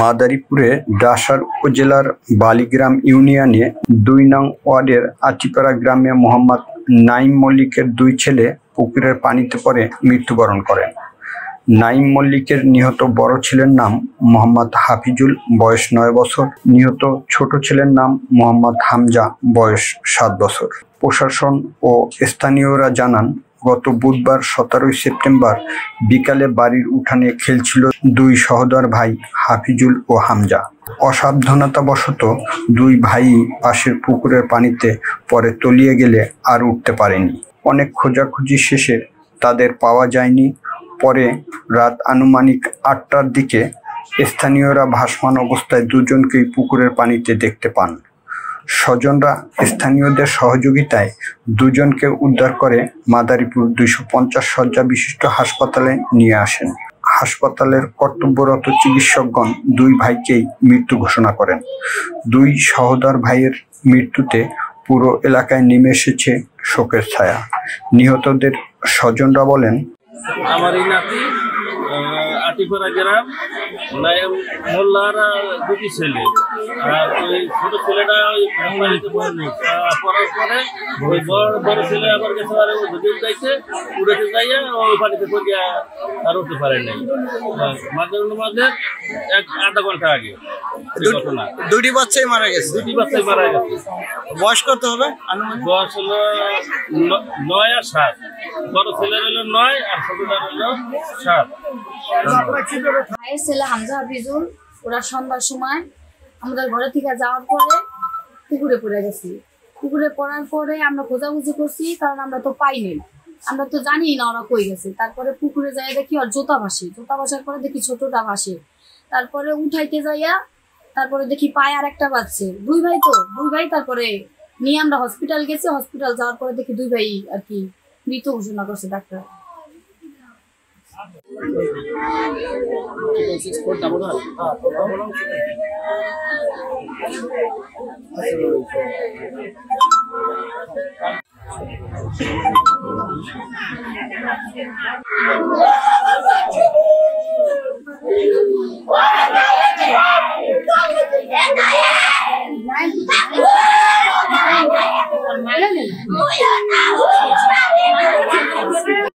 মাদারীপুরে ডাসার উপজেলার বালিগ্রাম ইউনিয়নে ২ নং ওয়ার্ডের আটিপাড়া গ্রামে মোহাম্মদ নাঈম মল্লিকের ২ ছেলে পুকুরের পানিতে পড়ে মৃত্যুবরণ করেন। নাঈম মল্লিকের নিহত বড় ছেলের নাম মোহাম্মদ হাফিজুল, বয়স ৯ বছর। নিহত ছোট ছেলের নাম মোহাম্মদ হামজা, বয়স ৭ বছর। প্রশাসন ও স্থানীয়রা জানান, গত বুধবার ১৭ সেপ্টেম্বর বিকালে বাড়ির উঠানে খেলছিল ২ সহোদর ভাই হাফিজুল ও হামজা। অসাবধানতাবশত ২ ভাই পাশের পুকুরের পানিতে পরে তলিয়ে গেলে আর উঠতে পারেনি। অনেক খোঁজাখুঁজি শেষে তাদের পাওয়া যায়নি। পরে রাত আনুমানিক ৮টার দিকে স্থানীয়রা ভাসমান অবস্থায় দুজনকেই পুকুরের পানিতে দেখতে পান। স্বজনরা স্থানীয়দের সহযোগিতায় দুজনকে উদ্ধার করে মাদারীপুর ২৫০ শয্যা বিশিষ্ট হাসপাতালে নিয়ে আসেন। হাসপাতালের কর্তব্যরত চিকিৎসকগণ ২ ভাইকেই মৃত্যু ঘোষণা করেন। ২ সহোদর ভাইয়ের মৃত্যুতে পুরো এলাকায় নেমে এসেছে শোকের ছায়া। নিহতদের স্বজনরা বলেন, আমার এই নাতি আটিপাড়া গ্রাম নাঈম মোল্লার 2টি ছেলে, আর ওই ছোট ছেলেটা ওই মোবাইলে পড়ার পরে ওই বড় ছেলে আবার গেছে, আর ওই দুজন যাইছে উড়েতে যাইয়া ওই পানিতে পড়িয়া আর উঠতে পারে নাই। মাঝে আধা ঘন্টা আগে ঘটনা। 2টি বাচ্চাই মারা গেছে। 2টি বাচ্চাই মারা গেছে। বয়স কত হবে? বয়স হলো 9 আর 7। বড় ছেলের হলো 9 আর ছোটটার হলো 7। ভাইয়ের ছেলে হামজা হাফিজুল, ওরা সন্ধ্যার সময় আমাদের ঘরে থেকে যাওয়ার পরে পুকুরে পড়ে গেছি। পুকুরে পড়ার পরে আমরা খোঁজাখুঁজি করছি, কারণ আমরা তো পাইনি, আমরা তো জানি না ওরা কই গেছে। তারপরে পুকুরে যাই দেখি ওর জুতা ভাসার পরে দেখি ছোটটা ভাসে। তারপরে উঠাইতে যাইয়া তারপরে দেখি পায়ে আর একটা বাজছে। 2 ভাই তারপরে নিয়ে আমরা হসপিটাল গেছি। হসপিটাল যাওয়ার পরে দেখি 2 ভাই আর কি মৃত ঘোষণা করছে ডাক্তার।